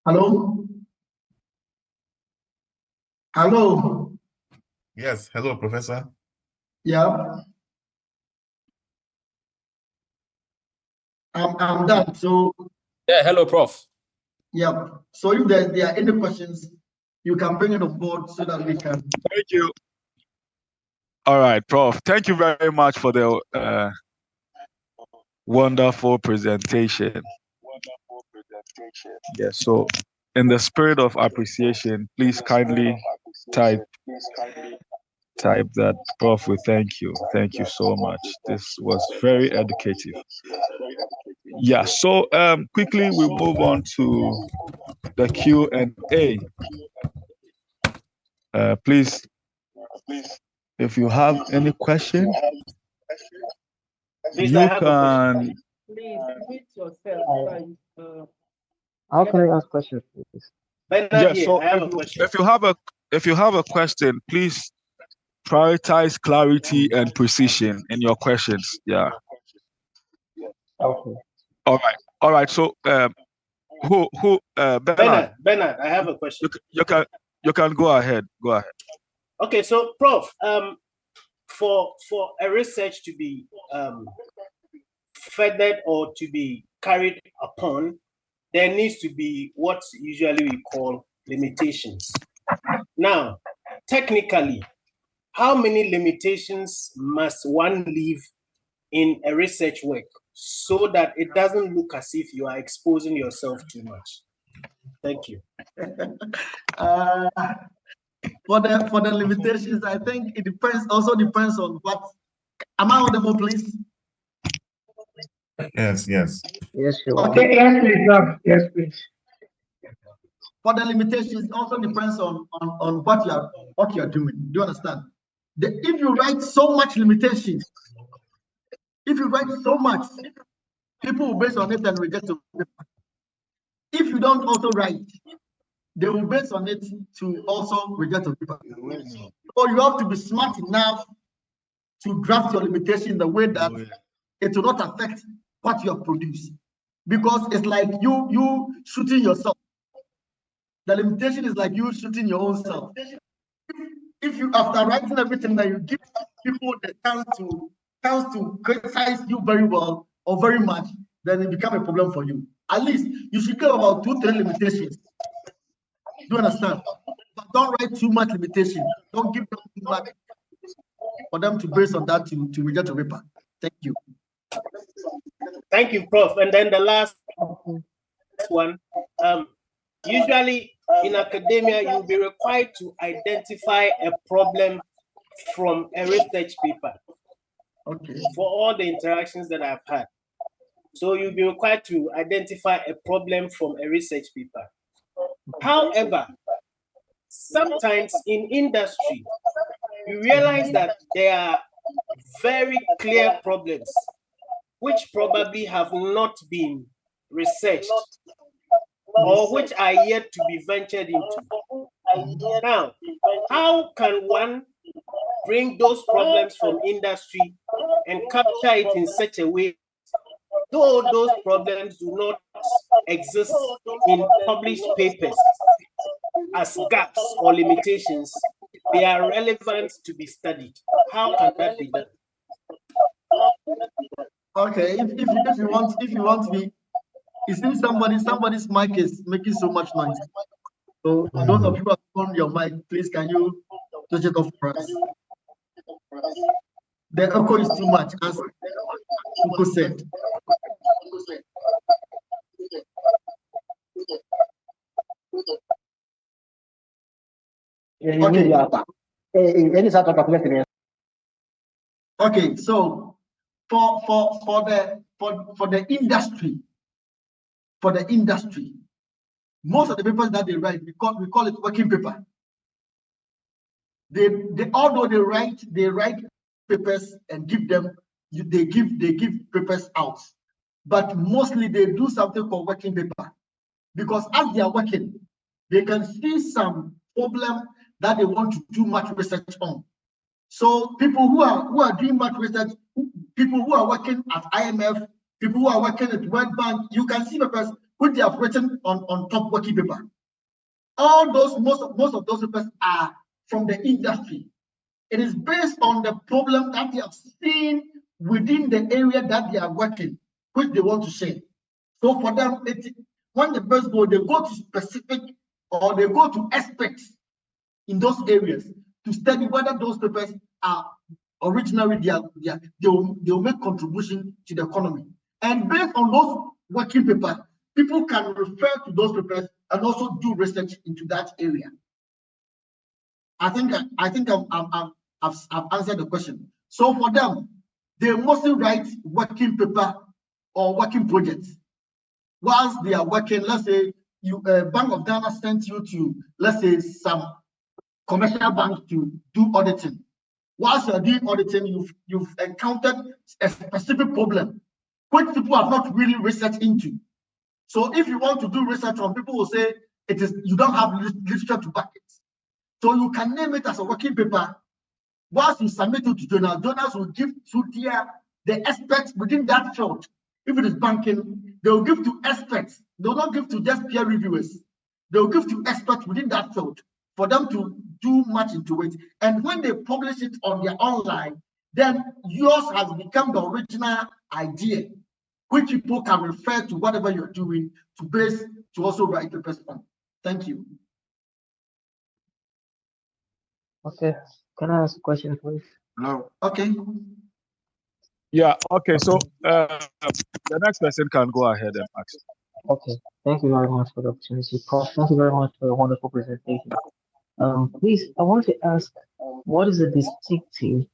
Hello? Hello? Yes, hello, Professor. Yeah. I'm done. So, Yeah, hello, Prof. yeah. So if there are any questions, you can bring it on board so that we can. Thank you. All right, Prof. Thank you very much for the wonderful presentation. Yes, so in the spirit of appreciation, please kindly type that, Prof. We thank you. Thank you so much. This was very educative. Yeah, so quickly we move on to the Q&A. Please, if you have any question, you can. Please mute yourself. How can I ask questions, please? Yeah, so if you have a question, please prioritize clarity and precision in your questions. Yeah. Okay. All right. So Bernard, I have a question. You can go ahead. Okay, so Prof, for a research to be furthered or to be carried upon, there needs to be what usually we call limitations. Now, technically, how many limitations must one leave in a research work so that it doesn't look as if you are exposing yourself too much? Thank you. For the limitations, I think it also depends on what. Am I audible, please? Yes. Yes, sure. Okay. Yes, please. Yes, please. For the limitations, it also depends on what you're doing. Do you understand? If you write so much limitations, people will base on it and reject it. If you don't also write, they will base on it to also reject it. So you have to be smart enough to draft your limitation in the way that it will not affect what you have produced. Because it's like you shooting yourself. The limitation is like you shooting your own self. If you, after writing everything, that you give people the chance to criticize you very well or very much, then it becomes a problem for you. At least you should care about 2-3 limitations. Do you understand? But don't write too much limitation. Don't give them too much for them to base on that to reject your paper. Thank you. Thank you, Prof. And then the last one. Usually in academia, you'll be required to identify a problem from a research paper. Okay. For all the interactions that I've had. So you'll be required to identify a problem from a research paper. However, sometimes in industry, you realize that there are very clear problems which probably have not been researched or which are yet to be ventured into. Now, how can one bring those problems from industry and capture it in such a way, though those problems do not exist in published papers as gaps or limitations, they are relevant to be studied? How can that be done? Okay, if you want to be, it seems somebody's mic is making so much noise. So those of you who have on your mic, please can you switch it off for us? The echo is too much, as Uko said. Okay, so for the industry, most of the papers that they write, we call it working paper. They although they write papers and they give papers out, but mostly they do something called working paper, because as they are working, they can see some problem that they want to do much research on. So people who are doing much research, people who are working at IMF, people who are working at World Bank, you can see papers which they have written on top working paper. All those, most of those papers are from the industry. It is based on the problem that they have seen within the area that they are working, which they want to share. So for them, when the first go, they go to specific or they go to experts in those areas to study whether those papers are originally they'll make contribution to the economy. And based on those working papers, people can refer to those papers and also do research into that area. I think I've answered the question. So for them, they mostly write working paper or working projects. Whilst they are working, let's say you Bank of Ghana sent you to, let's say, some commercial banks to do auditing. Whilst you're doing auditing, you've encountered a specific problem which people have not really researched into. So if you want to do research on, people will say it is you don't have literature to back it. So you can name it as a working paper. Once you submit it to journals, journals will give to the experts within that field. If it is banking, they will give to experts. They will not give to just peer reviewers. They will give to experts within that field for them to do much into it. And when they publish it on their online, then yours has become the original idea, which people can refer to whatever you're doing to also write papers on. Thank you. Okay. Can I ask a question, please? Hello. Okay. Yeah, okay. So the next person can go ahead and ask. Okay. Thank you very much for the opportunity. Prof, thank you very much for a wonderful presentation. Please, I want to ask, what is the distinctive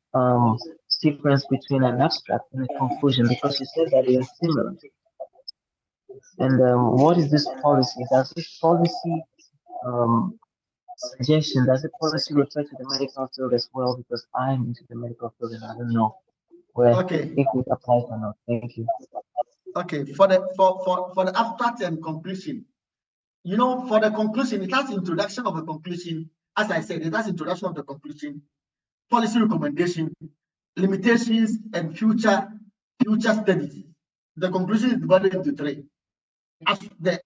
difference between an abstract and a conclusion? Because you said that they are similar. And what is this policy? Does this policy suggestion, does the policy refer to the medical field as well? Because I'm into the medical field and I don't know where if it applies or not. Thank you. Okay, for the abstract and conclusion, you know, for the conclusion, it has introduction of a conclusion. As I said, it has introduction of the conclusion, policy recommendation, limitations, and future studies. The conclusion is divided into three. As the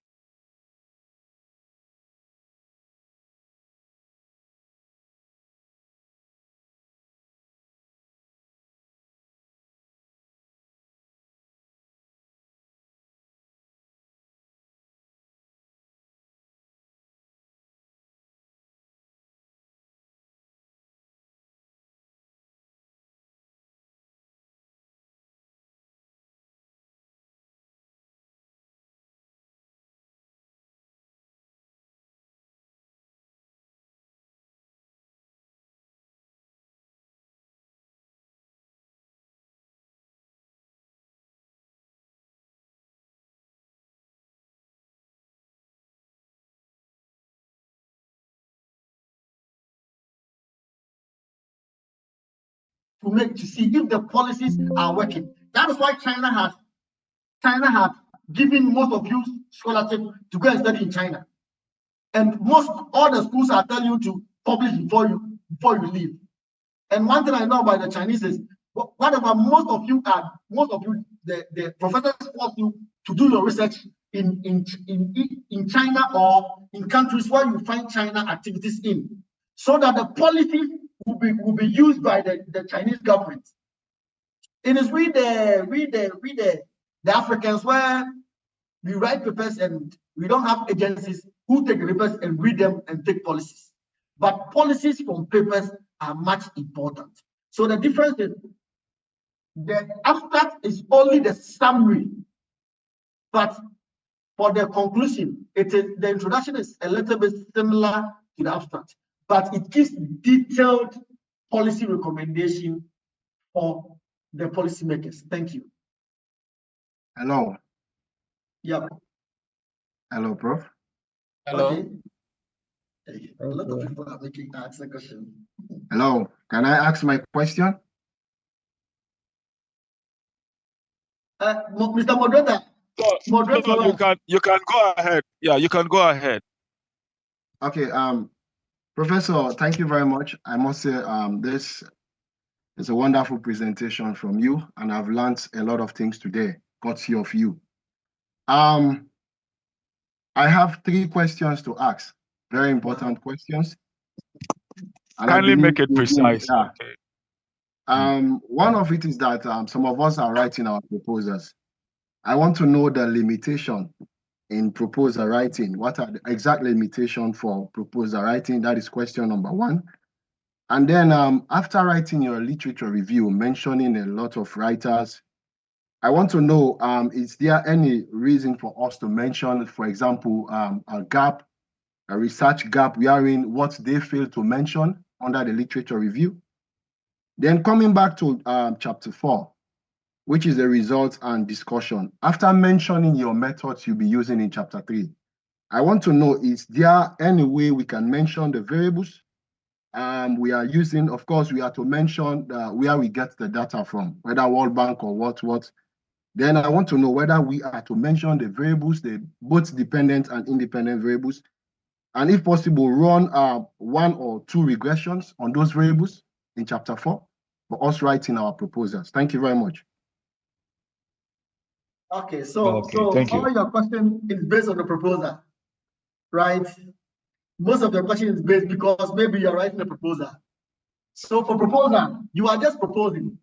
to see if the policies are working. That is why China has given most of you scholarship to go and study in China. And all the schools are telling you to publish before you leave. And one thing I know about the Chinese is whatever most of you, the professors force you to do your research in China or in countries where you find China activities in, so that the policy will be used by the Chinese government. It is we the Africans where we write papers and we don't have agencies who take the papers and read them and take policies. But policies from papers are much important. So the difference is the abstract is only the summary, but for the conclusion, the introduction is a little bit similar to the abstract, but it gives detailed policy recommendation for the policymakers. Thank you. Hello. Yep. Hello, Prof. Hello. Okay. A lot of people are making ask a question. Hello. Can I ask my question? Mr. Moderator. No, you can go ahead. Yeah, you can go ahead. Okay. Professor, thank you very much. I must say, this is a wonderful presentation from you, and I've learned a lot of things today, courtesy of you. I have 3 questions to ask. Very important questions. And I Kindly believe make it you'll be- precise. yeah. Okay. One of it is that some of us are writing our proposals. I want to know the limitation in proposal writing. What are the exact limitation for proposal writing? That is question number 1. And then after writing your literature review, mentioning a lot of writers, I want to know, is there any reason for us to mention, for example, a gap, a research gap wherein what they failed to mention under the literature review? Then coming back to chapter 4, which is the results and discussion. After mentioning your methods you'll be using in chapter 3, I want to know, is there any way we can mention the variables we are using? Of course, we are to mention where we get the data from, whether World Bank or what. Then I want to know whether we are to mention the variables, the both dependent and independent variables, and if possible, run 1 or 2 regressions on those variables in chapter 4 for us writing our proposals. Thank you very much. Okay, so thank you. all your question is based on the proposal, right? Most of your question is based because maybe you're writing a proposal. So for proposal, you are just proposing.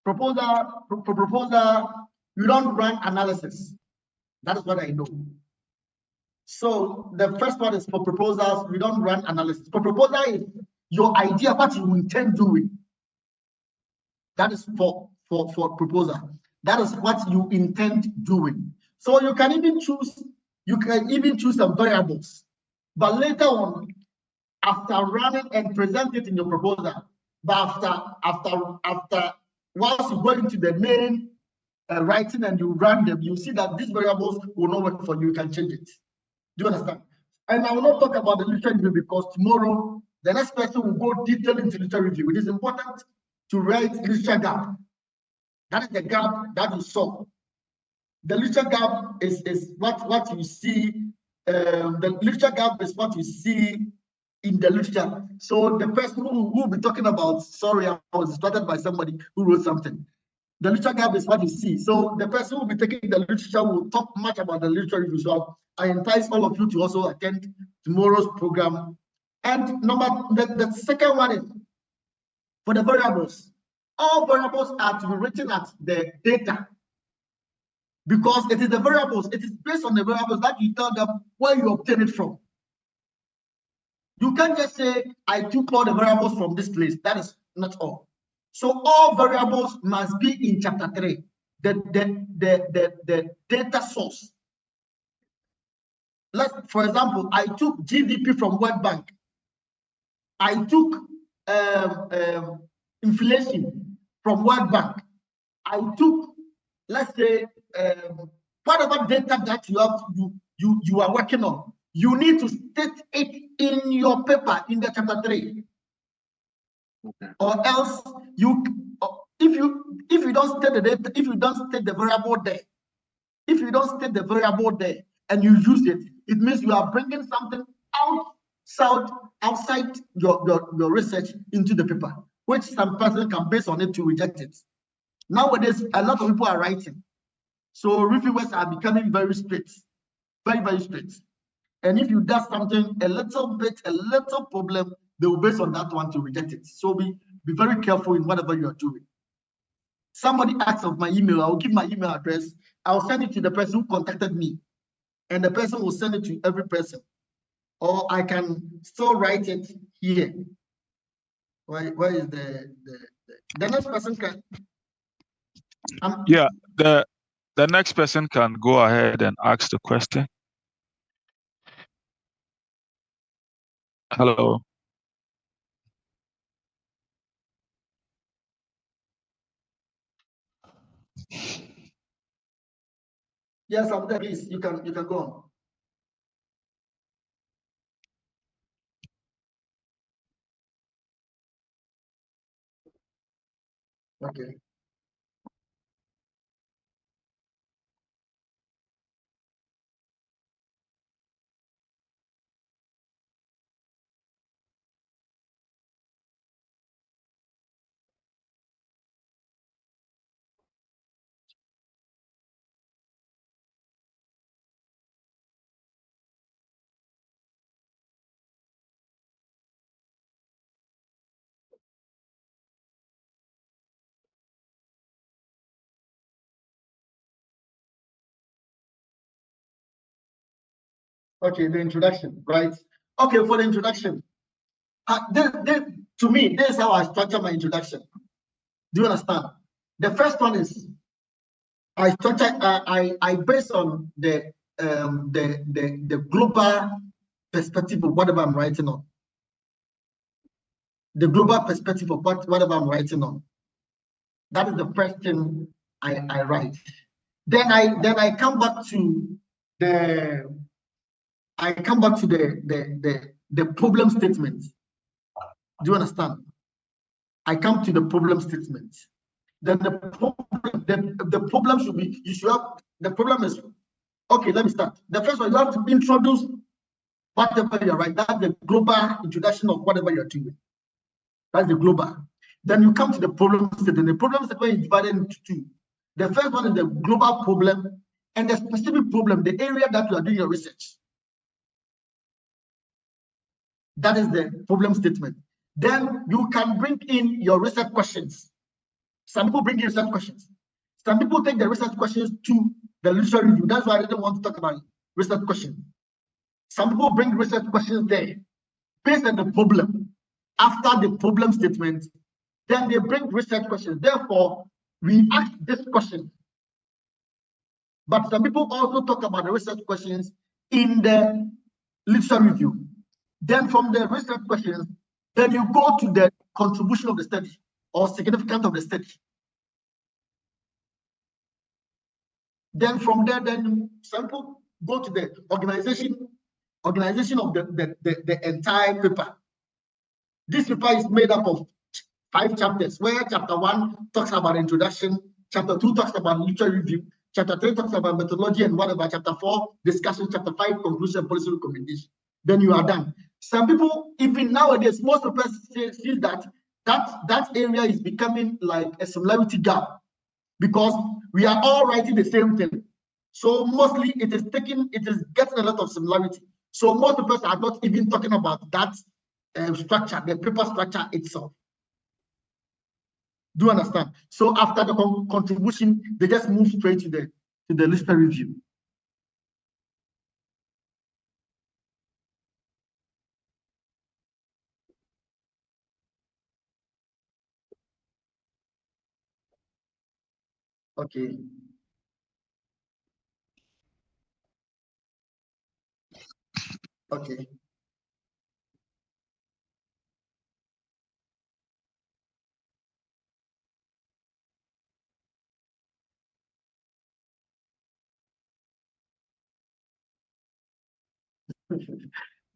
For proposal, you don't run analysis. That is what I know. So the first one is for proposals, we don't run analysis. For proposal is your idea, what you intend doing. That is for proposal. That is what you intend doing. So you can even choose some variables. But later on, after running and present it in your proposal, but after once you go into the main writing and you run them, you see that these variables will not work for you. You can change it. Do you understand? And I will not talk about the literature review because tomorrow the next person will go detail into literature review. It is important to write literature gap. That is the gap that you saw. The literature gap is what you see. The literature gap is what you see in the literature. So the person who will be talking about, sorry, I was distracted by somebody who wrote something. The literature gap is what you see. So the person who will be taking the literature will talk much about the literature review. So I entice all of you to also attend tomorrow's program. And the second one is for the variables. All variables are to be written at the data because it is the variables. It is based on the variables that you tell them where you obtain it from. You can't just say, I took all the variables from this place. That is not all. So all variables must be in chapter 3, the data source. For example, I took GDP from World Bank. I took inflation from World Bank. I took, let's say, whatever data that you are working on. You need to state it in your paper in the chapter 3. Okay. Or else if you don't state the data, if you don't state the variable there, and you use it, it means you are bringing something outside your research into the paper, which some person can base on it to reject it. Nowadays, a lot of people are writing. So reviewers are becoming very strict, very, very strict. And if you do something, a little problem, they will base on that one to reject it. So be very careful in whatever you are doing. Somebody asks of my email, I will give my email address. I'll send it to the person who contacted me, and the person will send it to every person. Or I can still write it here. Where is the next person can? Yeah, the next person can go ahead and ask the question. Hello. Yes, I'm there. Please, you can go on. Okay. Okay, the introduction, right? Okay, for the introduction, to me, this is how I structure my introduction. Do you understand? The first one is I structure. I base on the global perspective of whatever I'm writing on. The global perspective of whatever I'm writing on. That is the first thing I write. Then I come back to the the problem statement. Do you understand? I come to the problem statement. Then the problem should be, you should have, the problem is, okay, let me start. The first one, you have to introduce whatever you're writing. That's the global introduction of whatever you're doing. That's the global. Then you come to the problem statement. The problem statement is divided into two. The first one is the global problem and the specific problem, the area that you are doing your research. That is the problem statement. Then you can bring in your research questions. Some people bring in research questions. Some people take the research questions to the literary review. That's why I didn't want to talk about research questions. Some people bring research questions there based on the problem. After the problem statement, then they bring research questions. Therefore, we ask this question. But some people also talk about the research questions in the literary review. Then from the research questions, then you go to the contribution of the study or significance of the study. Then from there, then some people go to the organization of the entire paper. This paper is made up of 5 chapters, where chapter 1 talks about introduction, chapter 2 talks about literary review, chapter 3 talks about methodology and whatever, chapter 4 discussion, chapter 5 conclusion, policy recommendation. Then you are done. Some people, even nowadays, most of us see that area is becoming like a similarity gap, because we are all writing the same thing. So mostly it is getting a lot of similarity. So most of us are not even talking about that structure, the paper structure itself. Do you understand? So after the contribution, they just move straight to the literary review. Okay. Okay.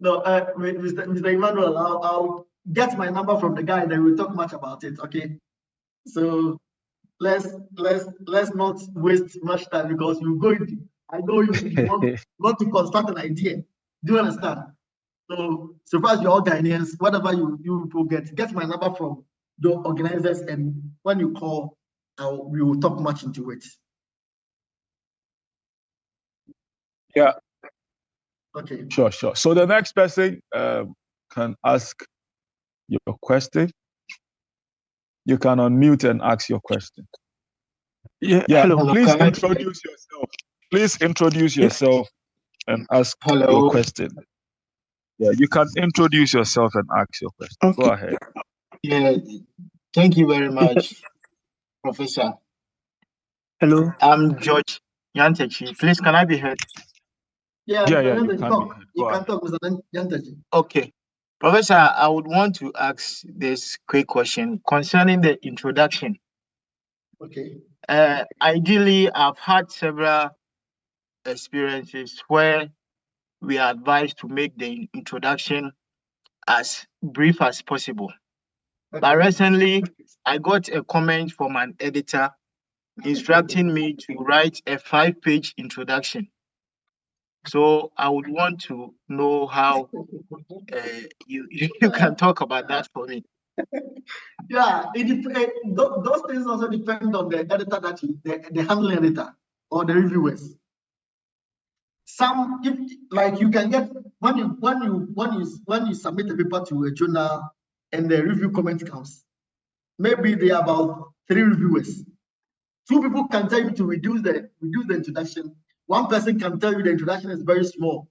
No, Mr. Emmanuel, I'll get my number from the guy, then we'll talk much about it. Okay. So let's not waste much time, because you're going to, I know you want to construct an idea. Do you understand? So far as you're all Ghanaians, whatever you will get my number from the organizers, and when you call, we will talk much into it. Yeah. Okay. Sure. So the next person can ask your question. You can unmute and ask your question. Yeah. Yeah. Hello. Please introduce yourself. Please introduce yourself and ask your question. Yeah, you can introduce yourself and ask your question. Okay. Go ahead. Yeah. Thank you very much, Professor. Hello. I'm George Yantechi. Please, can I be heard? Yeah, You can can be be heard. heard. You Go can ahead. talk, Mr. Yantaji. Okay. Professor, I would want to ask this quick question concerning the introduction. Okay. Ideally, I've had several experiences where we are advised to make the introduction as brief as possible. Okay. But recently, I got a comment from an editor instructing me to write a 5-page introduction. So I would want to know how you can talk about that for me. Yeah, those things also depend on the editor the handling editor or the reviewers. Some, if like you can get when you submit a paper to a journal and the review comment comes, maybe there are about 3 reviewers. 2 people can tell you to reduce the introduction. 1 person can tell you the introduction is very small,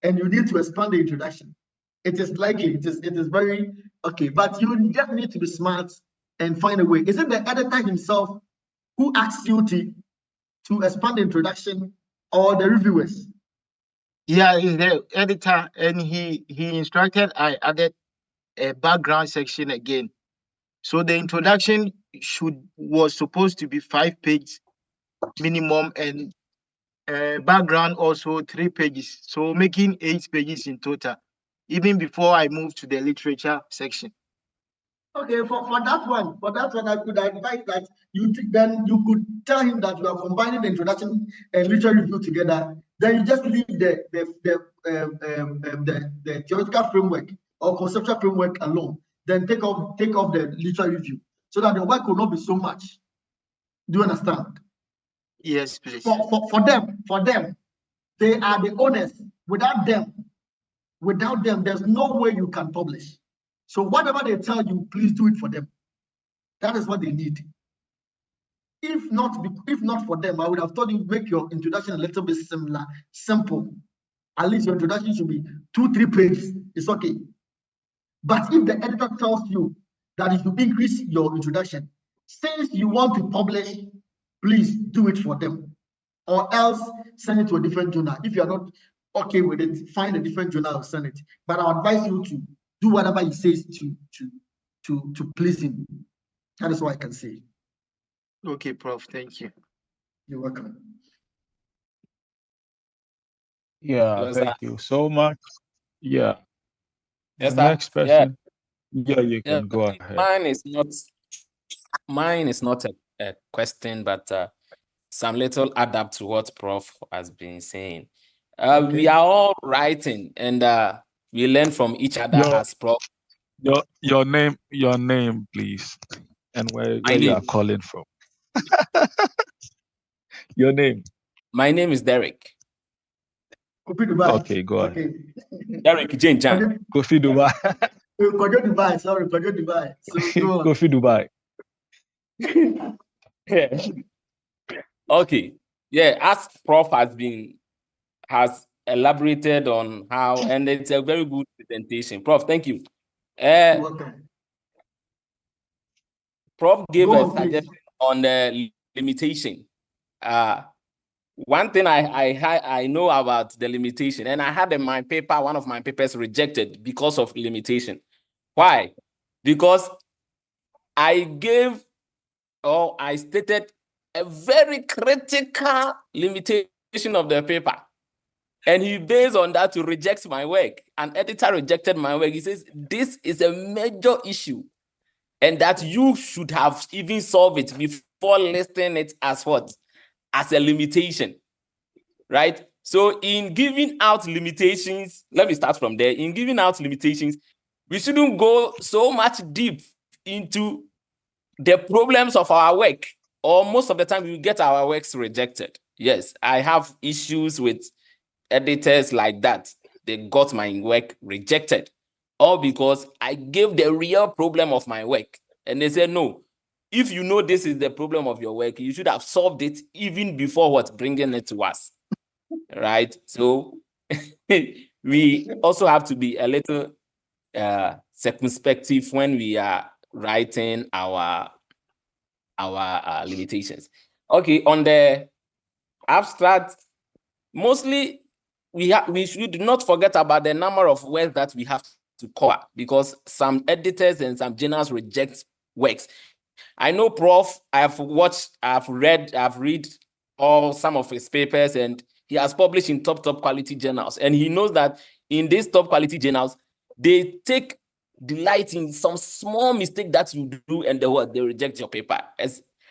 and you need to expand the introduction, it is likely, it is very okay, but you just need to be smart and find a way. Is it the editor himself who asks you to expand the introduction, or the reviewers? Yeah, he's the editor, and he instructed I added a background section again. So the introduction was supposed to be 5 pages minimum, and background also 3 pages. So making 8 pages in total, even before I moved to the literature section. Okay, for that one, I could advise that then you could tell him that you are combining the introduction and literature review together. Then you just leave the theoretical framework or conceptual framework alone. Then take off the literature review, so that your work will not be so much. Do you understand? Yes, please. For them, they are the owners. Without them, there's no way you can publish. So whatever they tell you, please do it for them. That is what they need. If not for them, I would have told you make your introduction a little bit simple. At least your introduction should be 2-3 pages. It's okay. But if the editor tells you that if you increase your introduction, since you want to publish, please do it for them, or else send it to a different journal. If you are not okay with it, find a different journal or send it. But I advise you to do whatever he says to please him. That is what I can say. Okay, Prof. Thank you. You're welcome. Yeah, thank you so much. Yeah. The Yes, next sir. Yeah. person. Yeah, you Yeah. can go ahead. Mine is not a question, but some little adapt to what Prof has been saying. Okay. We are all writing, and we learn from each other Your as Prof. your name, please, and where My you are name. calling from. Your name. My name is Derek. Kofi Dubai. Okay, go ahead. Okay. Derek Jane Jan. Kofi Dubai. Kojo Dubai. Sorry, Kojo Dubai. So go on. Kofi Dubai. Okay. Yeah, as Prof has elaborated on how, and it's a very good presentation. Prof, thank you. You're welcome. Prof gave Go a on, please. suggestion on the limitation. One thing I know about the limitation, and I had in my paper, one of my papers rejected because of limitation. Why? Because I stated a very critical limitation of the paper. And he based on that to reject my work. An editor rejected my work. He says, this is a major issue, and that you should have even solved it before listing it as what? As a limitation, right? So in giving out limitations, let me start from there. In giving out limitations, we shouldn't go so much deep into the problems of our work, or most of the time we get our works rejected. Yes, I have issues with editors like that. They got my work rejected, all because I gave the real problem of my work. And they said, no, if you know this is the problem of your work, you should have solved it even before bringing it to us, right? So we also have to be a little circumspective when we are writing our limitations. Okay, on the abstract, mostly we should not forget about the number of words that we have to cover, because some editors and some journals reject works. I know Prof, I've read some of his papers, and he has published in top quality journals. And he knows that in these top quality journals, they take delight in some small mistake that you do, and they reject your paper.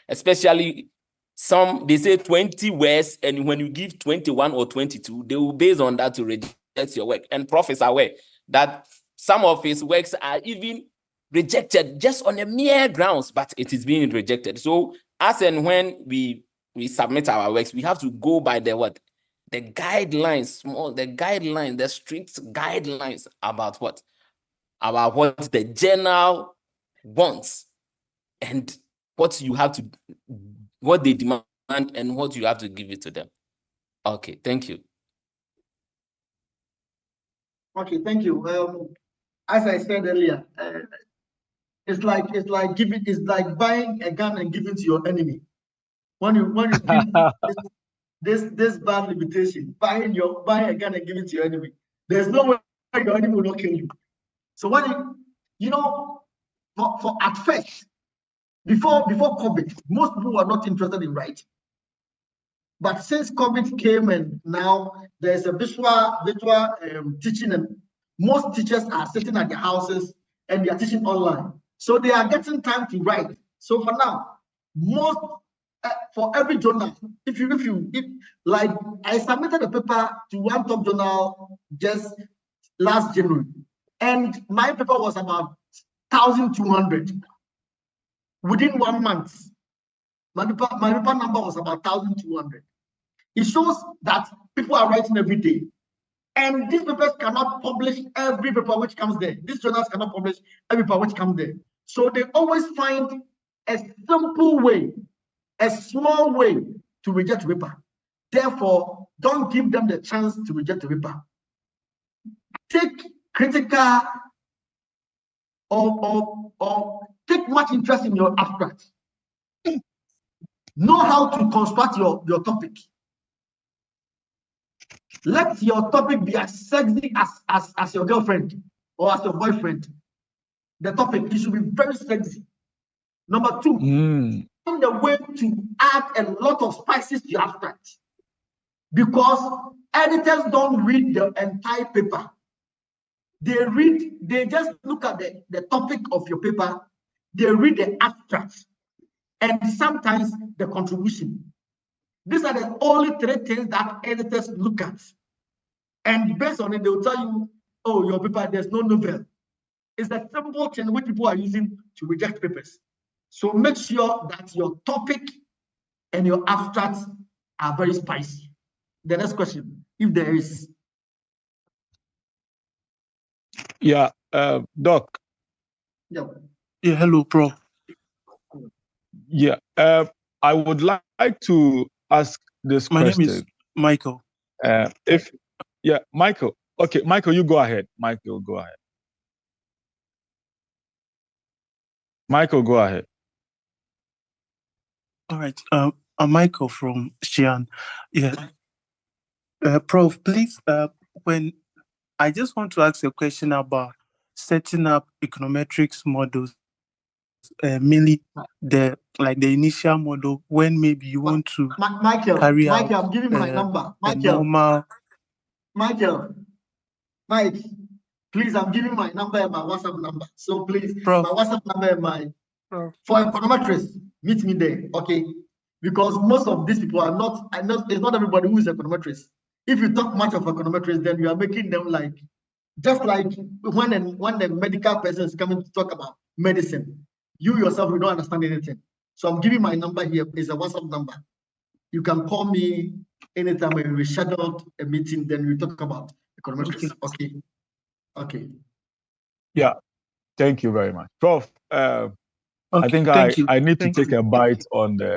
Especially some, they say 20 words, and when you give 21 or 22, they will base on that to reject your work. And Prof is aware that some of his works are even rejected just on a mere grounds, but it is being rejected. So as and when we submit our works, we have to go by the guidelines, the strict guidelines about what the journal wants, and what they demand, and what you have to give it to them. Okay, thank you. Okay, thank you. As I said earlier, it's like buying a gun and giving to your enemy. When you give this bad limitation, buying a gun and giving to your enemy, there's no way your enemy will not kill you. So when for at first, before COVID, most people were not interested in writing. But since COVID came and now there's a visual teaching, and most teachers are sitting at their houses and they are teaching online. So they are getting time to write. So for now, most for every journal, if like I submitted a paper to one top journal just last January, and my paper was about 1,200 within 1 month. My paper number was about 1,200. It shows that people are writing every day. And these papers cannot publish every paper which comes there. These journals cannot publish every paper which comes there. So they always find a simple way, a small way to reject paper. Therefore, don't give them the chance to reject the paper. Take critical or take much interest in your abstract. Know how to construct your topic. Let your topic be as sexy as your girlfriend or as your boyfriend. The topic, it should be very sexy. Number two, find a way to add a lot of spices to your abstract. Because editors don't read the entire paper. They just look at the topic of your paper, they read the abstract, and sometimes the contribution. These are the only three things that editors look at. And based on it, they will tell you, oh, your paper, there's no novel. It's a simple thing which people are using to reject papers. So make sure that your topic and your abstracts are very spicy. The next question, if there is. Yeah, Doc. Yeah. Yeah, hello, Prof. Yeah, I would like to ask this My question. name is Michael. Michael. Okay, Michael, you go ahead. Michael, go ahead. Michael, go ahead. All right. I'm Michael from Xi'an. Yeah. Prof, please, when I just want to ask a question about setting up econometrics models, mainly the initial model when maybe you want to carry out I'm giving my number. Mike, please, I'm giving my number and my WhatsApp number. So please, Prof, my WhatsApp number and my for econometrics, meet me there, okay? Because most of these people are not. I know it's not everybody who is econometrist. If you talk much of econometrics, then you are making them like just like when the medical person is coming to talk about medicine, you yourself you don't understand anything. So I'm giving my number here. It's a WhatsApp number. You can call me anytime when we scheduled a meeting. Then we talk about econometrics. Okay. Yeah. Thank you very much, Prof. I think thank you. I need to take a bite on the